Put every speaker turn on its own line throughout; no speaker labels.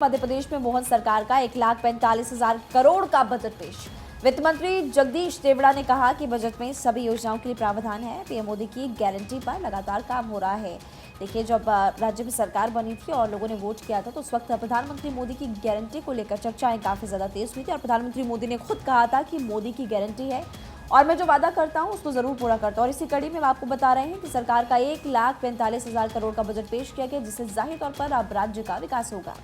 मध्य प्रदेश में मोहन सरकार का 1,45,000 करोड़ का बजट पेश। वित्त मंत्री जगदीश देवड़ा ने कहा कि बजट में सभी योजनाओं के लिए प्रावधान है। पीएम मोदी की गारंटी पर लगातार काम हो रहा है। देखिए, जब राज्य में सरकार बनी थी और लोगों ने वोट किया था तो उस वक्त प्रधानमंत्री मोदी की गारंटी को लेकर चर्चाएं काफी ज्यादा तेज हुई थी और प्रधानमंत्री मोदी ने खुद कहा था कि मोदी की गारंटी है और मैं जो वादा करता हूं उसको जरूर पूरा करता हूं। और इसी कड़ी में आपको बता रहे हैं कि सरकार का 1,45,000 करोड़ का बजट पेश किया गया, जिससे जाहिर तौर पर अब राज्य का विकास होगा।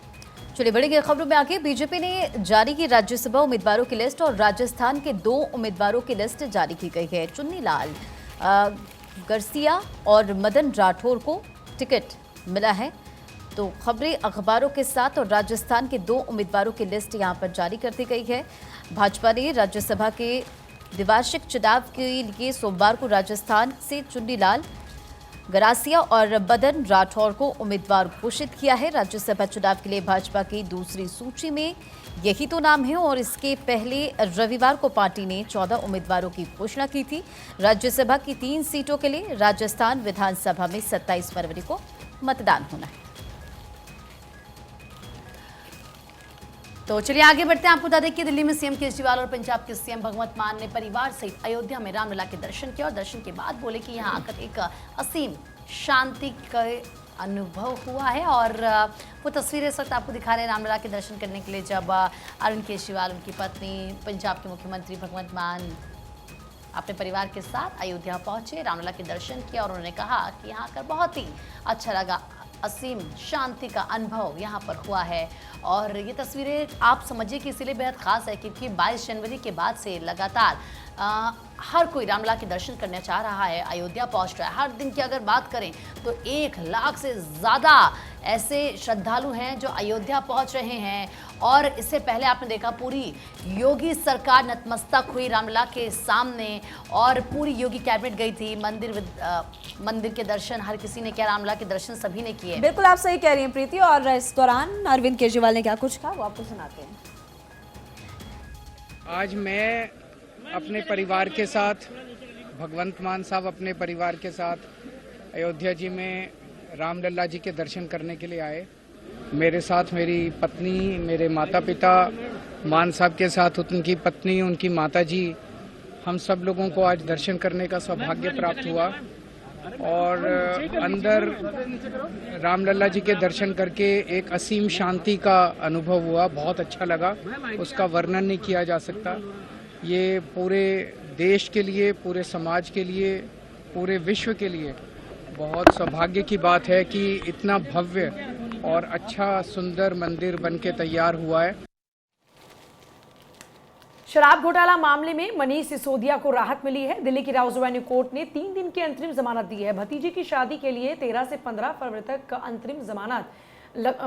चलिए बड़ी खबरों में आगे, बीजेपी ने जारी की राज्यसभा उम्मीदवारों की लिस्ट और राजस्थान के 2 उम्मीदवारों की लिस्ट जारी की गई है। चुन्नी लाल गरसिया और मदन राठौर को टिकट मिला है। तो खबरें अखबारों के साथ और राजस्थान के 2 उम्मीदवारों की लिस्ट यहां पर जारी कर दी गई है। भाजपा ने राज्यसभा के द्विवार्षिक चुनाव के लिए सोमवार को राजस्थान से चुन्नी लाल गरासिया और मदन राठौर को उम्मीदवार घोषित किया है। राज्यसभा चुनाव के लिए भाजपा की दूसरी सूची में यही तो नाम है और इसके पहले रविवार को पार्टी ने 14 उम्मीदवारों की घोषणा की थी। राज्यसभा की 3 सीटों के लिए राजस्थान विधानसभा में 27 फरवरी को मतदान होना है। तो चलिए आगे बढ़ते हैं। आपको बता दें कि दिल्ली में सीएम केजरीवाल और पंजाब के सीएम भगवंत मान ने परिवार सहित अयोध्या में रामलला के दर्शन किया और दर्शन के बाद बोले कि यहां आकर एक असीम शांति का अनुभव हुआ है। और वो तस्वीरें इस वक्त आपको दिखा रहे हैं रामलला के दर्शन करने के लिए, जब अरविंद केजरीवाल, उनकी पत्नी, पंजाब के मुख्यमंत्री भगवंत मान अपने परिवार के साथ अयोध्या पहुंचे, रामलला के दर्शन किया और उन्होंने कहा कि यहाँ आकर बहुत ही अच्छा लगा, असीम शांति का अनुभव यहाँ पर हुआ है। और ये तस्वीरें आप समझिए कि इसलिए बेहद खास है क्योंकि 22 जनवरी के बाद से लगातार हर कोई रामलला के दर्शन करना चाह रहा है, अयोध्या पहुँच रहा है। हर दिन की अगर बात करें तो 1 लाख से ज़्यादा ऐसे श्रद्धालु हैं जो अयोध्या पहुँच रहे हैं। और इससे पहले आपने देखा पूरी योगी सरकार नतमस्तक हुई रामलला के सामने और पूरी योगी कैबिनेट गई थी। मंदिर के दर्शन हर किसी ने किया, रामलला के दर्शन सभी ने किए।
बिल्कुल आप सही कह रही हैं प्रीति। और इस दौरान अरविंद केजरीवाल ने क्या कुछ कहा वो आपको सुनाते हैं।
आज मैं अपने परिवार के साथ, भगवंत मान साहब अपने परिवार के साथ अयोध्या जी में रामलला जी के दर्शन करने के लिए आए। मेरे साथ मेरी पत्नी, मेरे माता पिता, मान साहब के साथ उनकी पत्नी, उनकी माता जी, हम सब लोगों को आज दर्शन करने का सौभाग्य प्राप्त हुआ। और अंदर रामलला जी के दर्शन करके एक असीम शांति का अनुभव हुआ, बहुत अच्छा लगा, उसका वर्णन नहीं किया जा सकता। ये पूरे देश के लिए, पूरे समाज के लिए, पूरे विश्व के लिए बहुत सौभाग्य की बात है कि इतना भव्य और अच्छा सुंदर मंदिर बनके तैयार हुआ है।
शराब घोटाला मामले में मनीष सिसोदिया को राहत मिली है। दिल्ली की राउज एवेन्यू कोर्ट ने 3 दिन की अंतरिम जमानत दी है। भतीजे की शादी के लिए 13 से 15 फरवरी तक का अंतरिम जमानत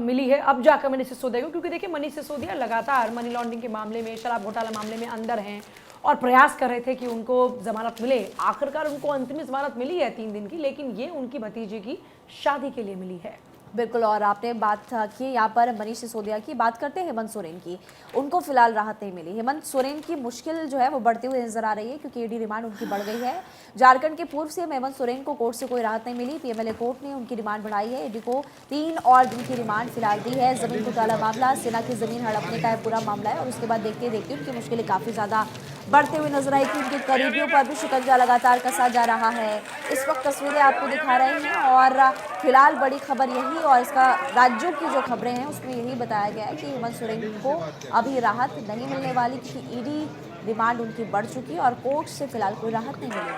मिली है। अब जाकर मनीष सिसोदिया को, क्योंकि देखिए मनीष सिसोदिया लगातार मनी लॉन्ड्रिंग के मामले में, शराब घोटाला मामले में अंदर हैं और प्रयास कर रहे थे कि उनको जमानत मिले। आखिरकार उनको अंतरिम जमानत मिली है 3 दिन की, लेकिन ये उनकी भतीजे की शादी के लिए मिली है।
बिल्कुल। और आपने बात की यहाँ पर मनीष सिसोदिया की, बात करते हैं हेमंत सोरेन की। उनको फिलहाल राहत नहीं मिली। हेमंत सोरेन की मुश्किल जो है वो बढ़ती हुई नजर आ रही है क्योंकि ईडी रिमांड उनकी बढ़ गई है। झारखंड के पूर्व सीएम हेमंत सोरेन को कोर्ट से कोई राहत नहीं मिली। पीएमएलए कोर्ट ने उनकी रिमांड बढ़ाई है। ईडी को 3 और दिन की रिमांड फिलहाल दी है। जमीन घोटाला मामला, सेना की जमीन हड़पने का पूरा मामला है और उसके बाद देखते देखते उनकी मुश्किलें काफी ज्यादा बढ़ते हुए नजर आई कि उनके करीबियों पर भी शिकंजा लगातार कसा जा रहा है। इस वक्त तस्वीरें आपको दिखा रहे हैं और फिलहाल बड़ी खबर यही, और इसका राज्यों की जो खबरें हैं उसमें यही बताया गया है कि हेमंत सोरेन को अभी राहत नहीं मिलने वाली क्योंकि ईडी रिमांड उनकी बढ़ चुकी है और कोर्ट से फिलहाल कोई राहत नहीं मिली।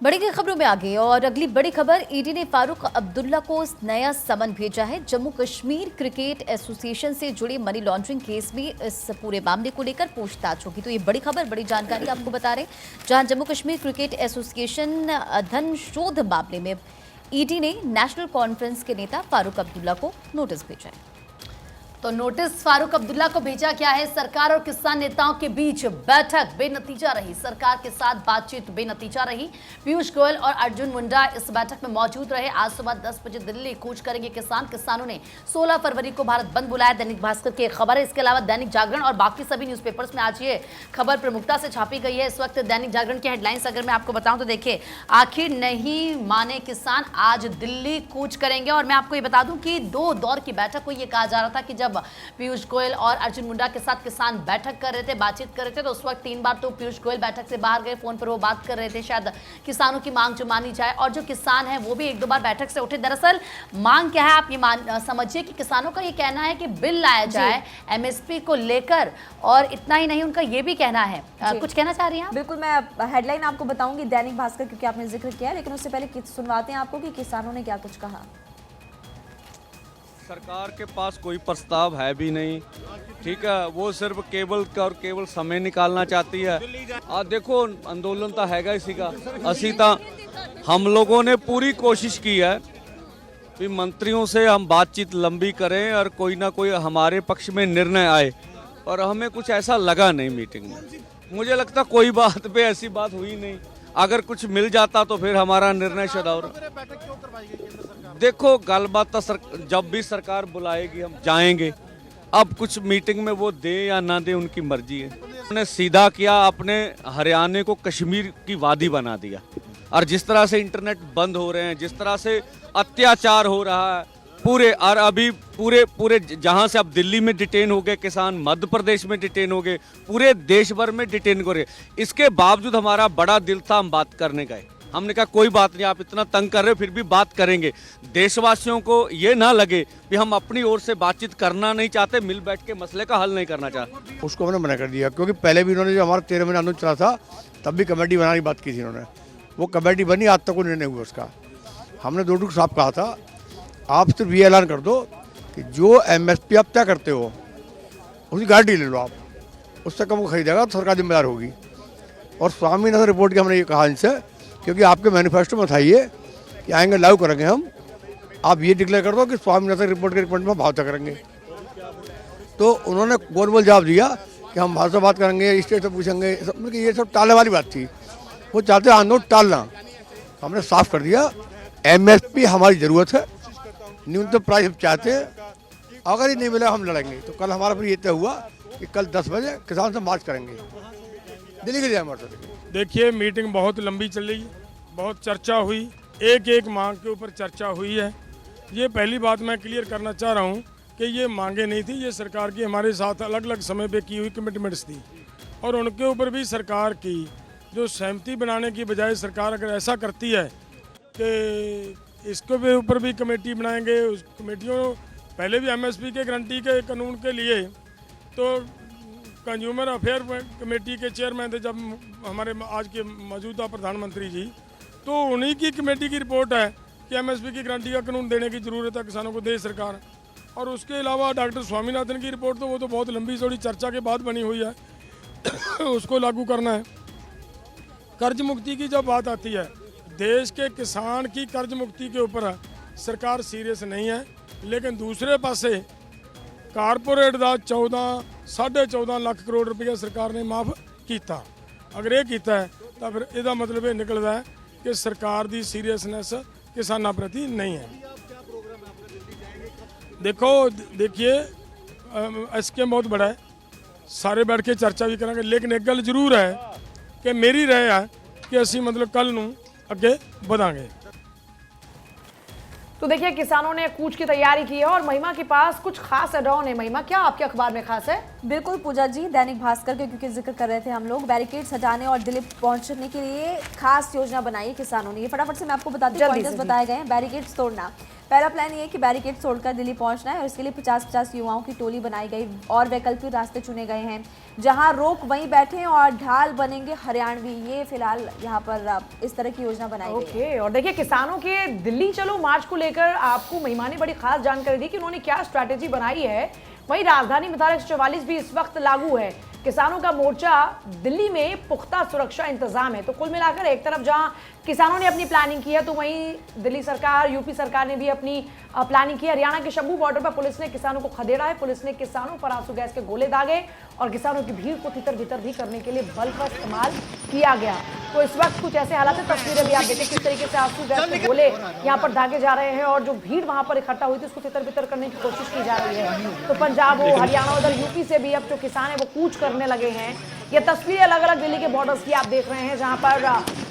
बड़ी खबरों में आगे और अगली बड़ी खबर, ईडी ने फारूक अब्दुल्ला को नया समन भेजा है। जम्मू कश्मीर क्रिकेट एसोसिएशन से जुड़े मनी लॉन्ड्रिंग केस में इस पूरे मामले को लेकर पूछताछ होगी। तो ये बड़ी खबर, बड़ी जानकारी आपको बता रहे हैं, जहां जम्मू कश्मीर क्रिकेट एसोसिएशन धन शोध मामले में ईडी ने नेशनल कॉन्फ्रेंस के नेता फारूक अब्दुल्ला को नोटिस भेजा है। तो नोटिस फारूक अब्दुल्ला को भेजा गया है। सरकार और किसान नेताओं के बीच बैठक बेनतीजा रही। सरकार के साथ बातचीत बेनतीजा रही। पीयूष गोयल और अर्जुन मुंडा इस बैठक में मौजूद रहे। आज सुबह 10 बजे दिल्ली कूच करेंगे किसान। किसानों ने 16 फरवरी को भारत बंद बुलाया। दैनिक भास्कर की एक खबर है। इसके अलावा दैनिक जागरण और बाकी सभी न्यूज़पेपर्स में आज ये खबर प्रमुखता से छापी गई है। इस वक्त दैनिक जागरण की हेडलाइंस अगर मैं आपको बताऊं तो देखिए, आखिर नहीं माने किसान, आज दिल्ली कूच करेंगे। और मैं आपको ये बता दूं कि 2 दौर की बैठक हुई। ये कहा जा रहा था कि जब पीयूष गोयल और अर्जुन मुंडा के साथ किसान बैठक कर रहे थे, बातचीत कर रहे थे, तो उस वक्त 3 बार तो पीयूष गोयल बैठक से बाहर गए, फोन पर वो बात कर रहे थे, शायद किसानों की मांग जो मानी जाए। और जो किसान है वो भी 1-2 बार बैठक से उठे। दरअसल मांग क्या है आप ये समझिए कि किसानों का ये कहना है कि बिल लाया जाए एमएसपी को लेकर, और इतना ही नहीं उनका ये भी कहना है। कुछ कहना चाह रही हैं आप?
बिल्कुल, मैं हेडलाइन आपको बताऊंगी दैनिक भास्कर, क्योंकि आपने जिक्र किया, लेकिन उससे पहले सुनवाते हैं आपको कि किसानों ने क्या कुछ कहा।
सरकार के पास कोई प्रस्ताव है भी नहीं, ठीक है, वो सिर्फ केवल समय निकालना चाहती है। देखो अंदोलन तो हैगा इसी का, असी तो हम लोगों ने पूरी कोशिश की है कि मंत्रियों से हम बातचीत लंबी करें और कोई ना कोई हमारे पक्ष में निर्णय आए, और हमें कुछ ऐसा लगा नहीं मीटिंग में। मुझे लगता कोई बात पे ऐसी बात हुई नहीं। अगर कुछ मिल जाता तो फिर हमारा निर्णय शायद और। देखो गलबात तो जब भी सरकार बुलाएगी हम जाएंगे। अब कुछ मीटिंग में वो दे या ना दे उनकी मर्जी है। उन्होंने सीधा किया, अपने हरियाणा को कश्मीर की वादी बना दिया। और जिस तरह से इंटरनेट बंद हो रहे हैं, जिस तरह से अत्याचार हो रहा है पूरे, और अभी पूरे जहां से अब दिल्ली में डिटेन हो गए किसान, मध्य प्रदेश में डिटेन हो गए, पूरे देश भर में डिटेन हो रहे। इसके बावजूद हमारा बड़ा दिल था, हम बात करने गए। हमने कहा कोई बात नहीं, आप इतना तंग कर रहे हो फिर भी बात करेंगे। देशवासियों को ये ना लगे कि हम अपनी ओर से बातचीत करना नहीं चाहते, मिल बैठ के मसले का हल नहीं करना चाहते।
उसको हमने मना कर दिया, क्योंकि पहले भी उन्होंने जो हमारा 13 महीने आंदोलन चला था तब भी कमेटी बनाने की बात की थी उन्होंने। वो कमेटी बनी, आज तक वो निर्णय हुआ उसका। हमने दो टूक साहब कहा था, आप सिर्फ ये ऐलान कर दो कि जो एमएसपी आप तय करते हो उसकी गारंटी ले लो, आप उससे कम वो खरीदेगा तो सरकार जिम्मेदार होगी। और स्वामीनाथन रिपोर्ट की हमने ये कहा इनसे, क्योंकि आपके मैनिफेस्टो में था ये कि आएंगे लागू करेंगे हम, आप ये डिक्लेयर कर दो कि स्वामीनाथन रिपोर्ट के रिपोर्ट में भाव तय करेंगे। तो उन्होंने गोल बोल जवाब दिया कि हम भाव से बात करेंगे, स्टेट से पूछेंगे, ये सब टालने वाली बात थी। वो चाहते आंदोलन टालना। हमने साफ कर दिया, एमएसपी हमारी ज़रूरत है, न्यूनतम प्राइस हम चाहते हैं, अगर ये नहीं मिला हम लड़ेंगे। तो कल हमारा फिर ये तय हुआ कि कल 10 बजे किसान से मार्च करेंगे दिल्ली के लिए। हमारे
देखिए मीटिंग बहुत लंबी चली, बहुत चर्चा हुई, एक मांग के ऊपर चर्चा हुई है। ये पहली बात मैं क्लियर करना चाह रहा हूँ कि ये मांगे नहीं थी, ये सरकार की हमारे साथ अलग अलग समय पे की हुई कमिटमेंट्स थी। और उनके ऊपर भी सरकार की जो सहमति बनाने की बजाय सरकार अगर ऐसा करती है कि इसके भी ऊपर भी कमेटी बनाएंगे, उस कमेटियों पहले भी एमएसपी के गारंटी के कानून के लिए तो कंज्यूमर अफेयर कमेटी के चेयरमैन थे जब हमारे आज के मौजूदा प्रधानमंत्री जी, तो उन्हीं की कमेटी की रिपोर्ट है कि एमएसपी की गारंटी का कानून देने की ज़रूरत है, किसानों को दे सरकार। और उसके अलावा डॉक्टर स्वामीनाथन की रिपोर्ट तो वो तो बहुत लंबी चौड़ी चर्चा के बाद बनी हुई है, उसको लागू करना है। कर्ज मुक्ति की जब बात आती है, देश के किसान की कर्ज मुक्ति के ऊपर सरकार सीरियस नहीं है, लेकिन दूसरे पासे कारपोरेट का 14.5 लाख करोड़ रुपया सरकार ने माफ़ किया। अगर ये किया है तो फिर इसका मतलब ये निकलता है कि सरकार की सीरियसनेस किसानों प्रति नहीं है। देखिए स्कीम बहुत बड़ा है, सारे बैठ के चर्चा भी करेंगे, लेकिन एक गल जरूर है कि मेरी राय है कि असी मतलब कल नूं अगे बढ़ांगे।
तो देखिए किसानों ने कूच की तैयारी की है और महिमा के पास कुछ खास एडॉन है। महिमा, क्या आपके अखबार में खास है?
बिल्कुल पूजा जी, दैनिक भास्कर के क्योंकि जिक्र कर रहे थे हम लोग, बैरिकेड्स हटाने और दिल्ली पहुंचने के लिए खास योजना बनाई है किसानों ने। ये फटाफट से मैं आपको बता दूं, पॉइंटर्स बताए गए हैं। बैरिकेड्स तोड़ना, पहला प्लान ये है कि बैरिकेड्स तोड़कर दिल्ली पहुंचना है, और इसके लिए 50-50 युवाओं की टोली बनाई गई और वैकल्पिक रास्ते चुने गए हैं। जहां रोक वहीं बैठे और ढाल बनेंगे हरियाणवी। ये फिलहाल यहाँ पर इस तरह की योजना बनाई गई है।
और देखिए किसानों के दिल्ली चलो मार्च को लेकर आपको महिमा ने बड़ी खास जानकारी दी कि उन्होंने क्या स्ट्रैटेजी बनाई है। वहीं राजधानी में धारा 144 भी इस वक्त लागू है। किसानों का मोर्चा दिल्ली में पुख्ता सुरक्षा इंतजाम है। तो कुल मिलाकर एक तरफ जहां किसानों ने अपनी प्लानिंग की है, तो वहीं दिल्ली सरकार, यूपी सरकार ने भी अपनी प्लानिंग की है। हरियाणा के शंभू बॉर्डर पर पुलिस ने किसानों को खदेड़ा है। पुलिस ने किसानों पर आंसू गैस के गोले दागे और किसानों की भीड़ को तितर बितर भी करने के लिए बल का इस्तेमाल किया गया। तो इस वक्त कुछ ऐसे हालात है, तस्वीरें भी आप देखें किस तरीके से आंसू गैस के गोले यहाँ पर दागे जा रहे हैं और जो भीड़ वहां पर इकट्ठा हुई थी उसको तितर बितर करने की कोशिश की जा रही है। तो पंजाब हो, हरियाणा, उधर यूपी से भी अब जो किसान है वो कूच करने लगे हैं। ये तस्वीरें अलग अलग दिल्ली के बॉर्डर्स की आप देख रहे हैं, जहां पर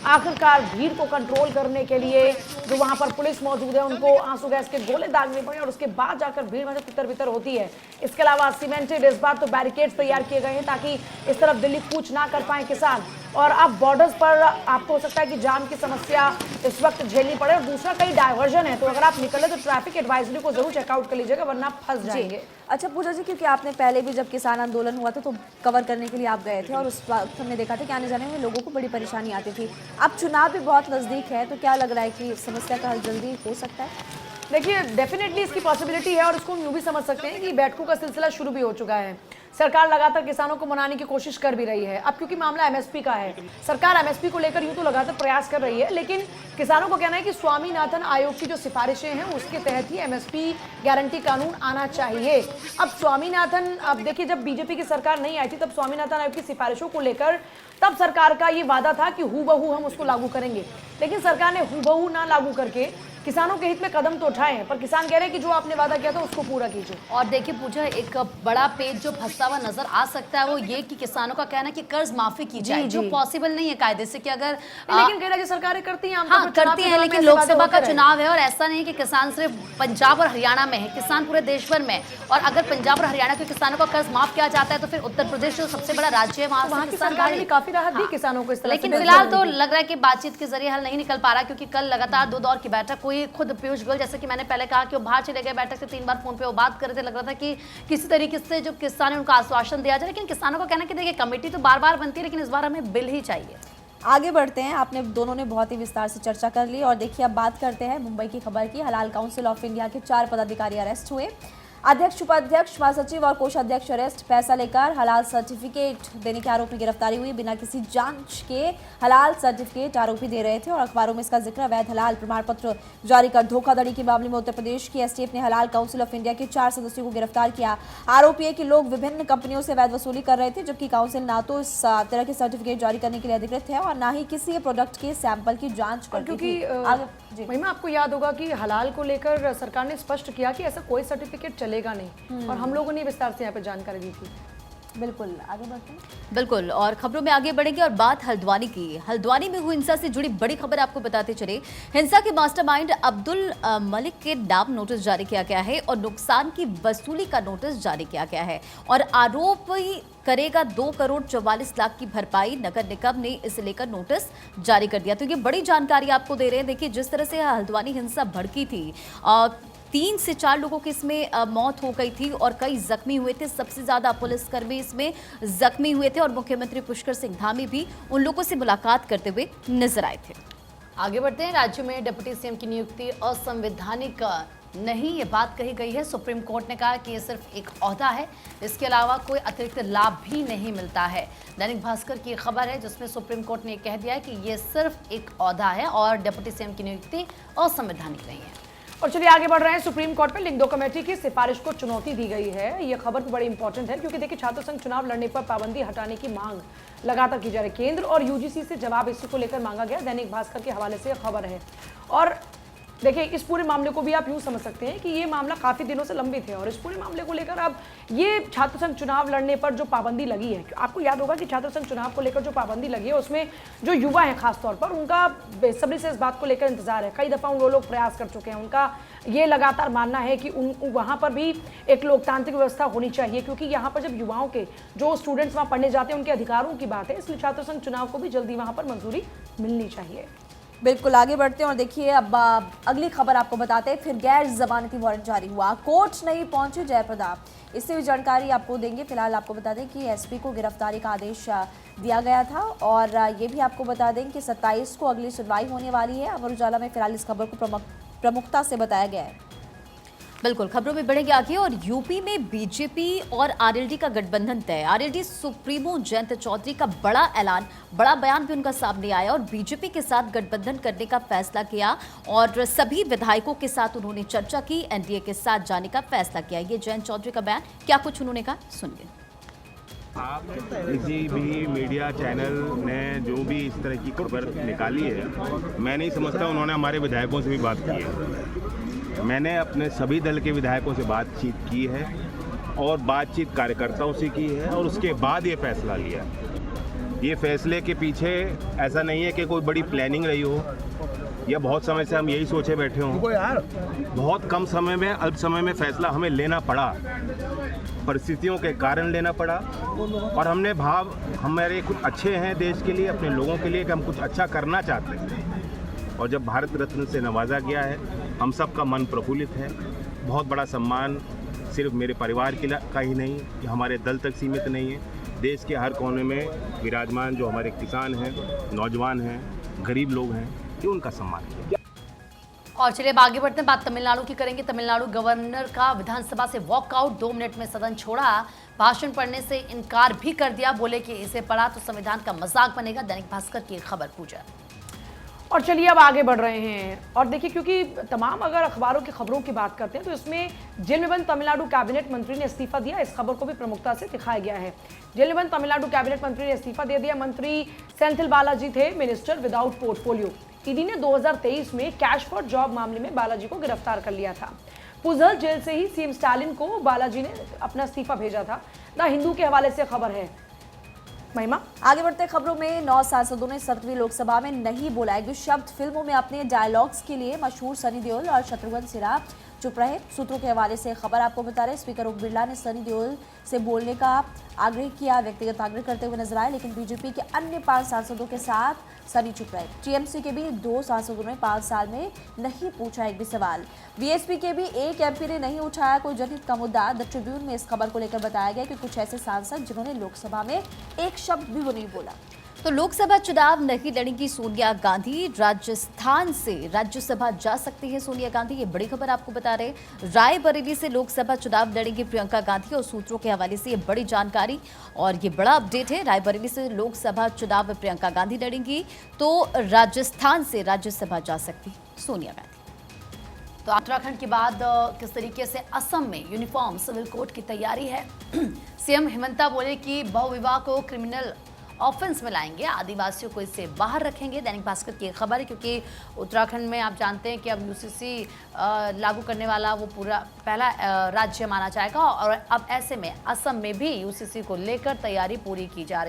आखिरकार भीड़ को कंट्रोल करने के लिए जो वहां पर पुलिस मौजूद है उनको आंसू गैस के गोले दागने पड़े और उसके बाद जाकर भीड़ में तितर बितर होती है। इसके अलावा सीमेंटेड इस बार तो बैरिकेड्स तैयार किए गए हैं ताकि इस तरफ दिल्ली कूच ना कर पाए किसान। और अब बॉर्डर्स पर आपको हो सकता है कि जाम की समस्या इस वक्त झेलनी पड़े और दूसरा कहीं डायवर्जन है, तो अगर आप निकले तो ट्रैफिक एडवाइजरी को जरूर चेकआउट कर लीजिएगा वरना आप फंस जाएंगे।
अच्छा पूजा जी, क्योंकि आपने पहले भी जब किसान आंदोलन हुआ था तो कवर करने के लिए आप गए थे और उस वक्त हमने देखा था कि आने जाने में लोगों को बड़ी परेशानी आती थी। अब चुनाव भी बहुत नज़दीक है, तो क्या लग रहा है कि समस्या का हल जल्दी हो सकता है?
देखिए, डेफिनेटली इसकी पॉसिबिलिटी है और इसको यूँ भी समझ सकते हैं कि बैठकों का सिलसिला शुरू भी हो चुका है। सरकार लगातार किसानों को मनाने की कोशिश कर भी रही है। अब क्योंकि मामला एमएसपी का है, सरकार एमएसपी को लेकर यूं तो लगातार प्रयास कर रही है, लेकिन किसानों को कहना है कि स्वामीनाथन आयोग की जो सिफारिशें हैं उसके तहत ही एमएसपी गारंटी कानून आना चाहिए। अब स्वामीनाथन, अब देखिए जब बीजेपी की सरकार नहीं आई थी तब स्वामीनाथन आयोग की सिफारिशों को लेकर तब सरकार का ये वादा था कि हूबहू हम उसको लागू करेंगे, लेकिन सरकार ने हूबहू ना लागू करके किसानों के हित में कदम तो उठाए हैं, पर किसान कह रहे हैं कि जो आपने वादा किया था उसको पूरा कीजिए।
और देखिए पूजा, एक बड़ा पेज जो फंसा हुआ नजर आ सकता है वो ये कि किसानों का कहना है कि कर्ज माफी की जाए, जो पॉसिबल नहीं है कायदे से कि अगर
लेकिन कह रहे सरकारें करती हैं,
हाँ करती हैं, लेकिन लोकसभा का चुनाव है और ऐसा नहीं कि किसान सिर्फ पंजाब और हरियाणा में है, किसान पूरे देश भर में है। और अगर पंजाब और हरियाणा के किसानों का कर्ज माफ किया जाता है तो फिर उत्तर प्रदेश जो सबसे बड़ा राज्य है वहाँ
की सरकार ने काफी राहत दी किसानों को।
लेकिन फिलहाल तो लग रहा है कि बातचीत के जरिए हल नहीं निकल पा रहा, क्योंकि कल लगातार 2 दौर की बैठक हुई। खुद पीयूष गोयल, जैसे कि मैंने पहले कहा कि वो बाहर चले गए बैठक से, 3 बार फोन पे वो बात कर रहे थे, लग रहा था कि किसी तरीके से जो किसान है उनका आश्वासन दिया जाए, लेकिन किसानों का कहना है कि देखिए कमेटी तो बार बार बनती है लेकिन इस बार हमें बिल ही चाहिए।
आगे बढ़ते हैं, आपने दोनों ने बहुत ही विस्तार से चर्चा कर ली और देखिए अब बात करते हैं मुंबई की खबर की। हलाल काउंसिल ऑफ इंडिया के 4 पदाधिकारी अरेस्ट हुए। अध्यक्ष, उपाध्यक्ष, महासचिव और कोषाध्यक्ष अरेस्ट। पैसा लेकर हलाल सर्टिफिकेट देने के आरोप में गिरफ्तारी हुई। बिना किसी जांच के हलाल सर्टिफिकेट आरोपी दे रहे थे और अखबारों में इसका जिक्र। अवैध हलाल प्रमाण पत्र जारी कर धोखाधड़ी के मामले में उत्तर प्रदेश की एसटीएफ ने हलाल काउंसिल ऑफ इंडिया के 4 सदस्यों को गिरफ्तार किया। आरोप है कि लोग विभिन्न कंपनियों से अवैध वसूली कर रहे थे, जबकि काउंसिल ना तो इस तरह के सर्टिफिकेट जारी करने के लिए अधिकृत है और ना ही किसी प्रोडक्ट के सैंपल की जांच करती थी।
महिमा, आपको याद होगा कि हलाल को लेकर सरकार ने स्पष्ट किया कि ऐसा कोई सर्टिफिकेट चलेगा नहीं और हम लोगों ने विस्तार से यहाँ पे जानकारी दी थी।
बिल्कुल, आगे बढ़ते हैं।
बिल्कुल, और खबरों में आगे बढ़ेंगे और बात हल्द्वानी की। हल्द्वानी में हुई हिंसा से जुड़ी बड़ी खबर आपको बताते चले। हिंसा के मास्टरमाइंड अब्दुल मलिक के नाम नोटिस जारी किया गया है और नुकसान की वसूली का नोटिस जारी किया गया है और आरोप करेगा 2 करोड़ 44 लाख की भरपाई। नगर निगम ने इसे लेकर नोटिस जारी कर दिया। तो ये बड़ी जानकारी आपको दे रहे हैं। देखिए जिस तरह से हल्द्वानी हिंसा भड़की थी, 3 से 4 लोगों की इसमें मौत हो गई थी और कई जख्मी हुए थे। सबसे ज्यादा पुलिसकर्मी इसमें जख्मी हुए थे और मुख्यमंत्री पुष्कर सिंह धामी भी उन लोगों से मुलाकात करते हुए नजर आए थे। आगे बढ़ते हैं। राज्य में डिप्टी सीएम की नियुक्ति असंवैधानिक नहीं, ये बात कही गई है। सुप्रीम कोर्ट ने कहा कि ये सिर्फ एक ओहदा है, इसके अलावा कोई अतिरिक्त लाभ भी नहीं मिलता है। दैनिक भास्कर की खबर है जिसमें सुप्रीम कोर्ट ने कह दिया है कि ये सिर्फ एक ओहदा है और डिप्टी सीएम की नियुक्ति असंवैधानिक नहीं है।
और चलिए आगे बढ़ रहे हैं। सुप्रीम कोर्ट में लिंक 2 कमेटी की सिफारिश को चुनौती दी गई है। ये खबर भी बड़ी इंपॉर्टेंट है क्योंकि देखिए छात्र संघ चुनाव लड़ने पर पाबंदी हटाने की मांग लगातार की जा रही है। केंद्र और यूजीसी से जवाब इसी को लेकर मांगा गया। दैनिक भास्कर के हवाले से खबर है और देखिए इस पूरे मामले को भी आप यूं समझ सकते हैं कि ये मामला काफी दिनों से लंबित है और इस पूरे मामले को लेकर अब ये छात्र संघ चुनाव लड़ने पर जो पाबंदी लगी है, आपको याद होगा कि छात्र संघ चुनाव को लेकर जो पाबंदी लगी है उसमें जो युवा हैं खासतौर पर, उनका बेसब्री से इस बात को लेकर इंतजार है। कई दफा वो लोग प्रयास कर चुके हैं। उनका ये लगातार मानना है कि वहाँ पर भी एक लोकतांत्रिक व्यवस्था होनी चाहिए क्योंकि यहाँ पर जब युवाओं के जो स्टूडेंट्स वहाँ पढ़ने जाते हैं उनके अधिकारों की बात है, इसलिए छात्र संघ चुनाव को भी जल्दी वहाँ पर मंजूरी मिलनी चाहिए।
बिल्कुल, आगे बढ़ते हैं और देखिए अब अगली खबर आपको बताते हैं। फिर गैर जमानती वारंट जारी हुआ, कोर्ट नहीं पहुंचे जयप्रदा। इससे भी जानकारी आपको देंगे। फिलहाल आपको बता दें कि एसपी को गिरफ्तारी का आदेश दिया गया था और ये भी आपको बता दें कि 27 को अगली सुनवाई होने वाली है। अमर उजाला में फिलहाल इस खबर को प्रमुखता से बताया गया है।
बिल्कुल, खबरों में बढ़ेंगे आगे। और यूपी में बीजेपी और आरएलडी का गठबंधन तय। आरएलडी सुप्रीमो जयंत चौधरी का बड़ा ऐलान, बड़ा बयान भी उनका सामने आया और बीजेपी के साथ गठबंधन करने का फैसला किया और सभी विधायकों के साथ उन्होंने चर्चा की, एनडीए के साथ जाने का फैसला किया। ये जयंत चौधरी का बयान, क्या कुछ उन्होंने कहा, सुनिए।
किसी भी मीडिया चैनल ने जो भी इस तरह की खबर निकाली है, मैं नहीं समझता उन्होंने हमारे विधायकों से भी बात की है। मैंने अपने सभी दल के विधायकों से बातचीत की है और बातचीत कार्यकर्ताओं से की है और उसके बाद ये फैसला लिया। ये फैसले के पीछे ऐसा नहीं है कि कोई बड़ी प्लानिंग रही हो या बहुत समय से हम यही सोचे बैठे हों। बहुत कम समय में, अल्प समय में फैसला हमें लेना पड़ा, परिस्थितियों के कारण लेना पड़ा और हमने भाव हमारे कुछ अच्छे हैं देश के लिए, अपने लोगों के लिए कि हम कुछ अच्छा करना चाहते हैं। और जब भारत रत्न से नवाजा गया है, हम सब का मन प्रफुल्लित है। बहुत बड़ा सम्मान सिर्फ मेरे परिवार का ही नहीं, ये हमारे दल तक सीमित नहीं है। देश के हर कोने में विराजमान जो हमारे किसान हैं, नौजवान हैं, गरीब लोग हैं, ये उनका सम्मान है।
और चलिए अब आगे बढ़ते हैं, बात तमिलनाडु की करेंगे। तमिलनाडु गवर्नर का विधानसभा से वॉकआउट, 2 मिनट में सदन छोड़ा, भाषण पढ़ने से इनकार भी कर दिया, बोले कि इसे पढ़ा तो संविधान का मजाक बनेगा। दैनिक भास्कर की खबर पूजा।
और चलिए अब आगे बढ़ रहे हैं और देखिए, क्योंकि तमाम अगर अखबारों की खबरों की बात करते हैं तो इसमें जेल में बंद तमिलनाडु कैबिनेट मंत्री ने इस्तीफा दिया। इस खबर को भी प्रमुखता से दिखाया गया है। जेल में बंद तमिलनाडु कैबिनेट मंत्री ने इस्तीफा दे दिया। मंत्री सेंथिल बालाजी थे मिनिस्टर विदाउट पोर्टफोलियो। ईडी ने 2023 में कैश फॉर जॉब मामले में बालाजी को गिरफ्तार कर लिया था। पुजल जेल से ही सीएम स्टालिन को बालाजी ने अपना इस्तीफा भेजा था। द हिंदू के हवाले से खबर है। महिमा,
आगे बढ़ते खबरों में 9 सांसदों ने 17वीं लोकसभा में नहीं बोलाए गए शब्द। फिल्मों में अपने डायलॉग्स के लिए मशहूर सनी देओल और शत्रुघ्न सिन्हा चुप रहे। सूत्रों के हवाले से खबर आपको बता रहे, स्पीकर ओम बिरला ने सनी देओल से बोलने का आग्रह किया, व्यक्तिगत आग्रह करते हुए नजर आए, लेकिन बीजेपी के अन्य 5 सांसदों के साथ सनी चुप रहे। टीएमसी के भी 2 सांसदों ने 5 साल में नहीं पूछा एक भी सवाल। बीएसपी के भी एक एमपी ने नहीं उठाया कोई जनहित का मुद्दा। द ट्रिब्यून में इस खबर को लेकर बताया गया कि कुछ ऐसे सांसद जिन्होंने लोकसभा में एक शब्द भी वो नहीं बोला।
तो लोकसभा चुनाव नहीं लड़ेंगी सोनिया गांधी, राजस्थान से राज्यसभा जा सकती है सोनिया गांधी, ये बड़ी खबर आपको बता रहे। रायबरेली से लोकसभा चुनाव लड़ेंगी प्रियंका गांधी और सूत्रों के हवाले से ये बड़ी जानकारी और ये बड़ा अपडेट है। रायबरेली से लोकसभा चुनाव प्रियंका गांधी लड़ेंगी तो राजस्थान से राज्यसभा जा सकती सोनिया गांधी। तो उत्तराखंड के बाद किस तरीके से असम में यूनिफॉर्म सिविल कोड की तैयारी है। सीएम हिमंता बोले कि बहुविवाह को क्रिमिनल ऑफेंस में लाएंगे, आदिवासियों को इससे बाहर रखेंगे। दैनिक भास्कर की खबर है, क्योंकि उत्तराखंड में आप जानते हैं कि अब यूसीसी लागू करने वाला वो पूरा पहला राज्य माना जाएगा और अब ऐसे में असम में भी यूसीसी को लेकर तैयारी पूरी की जा रही है।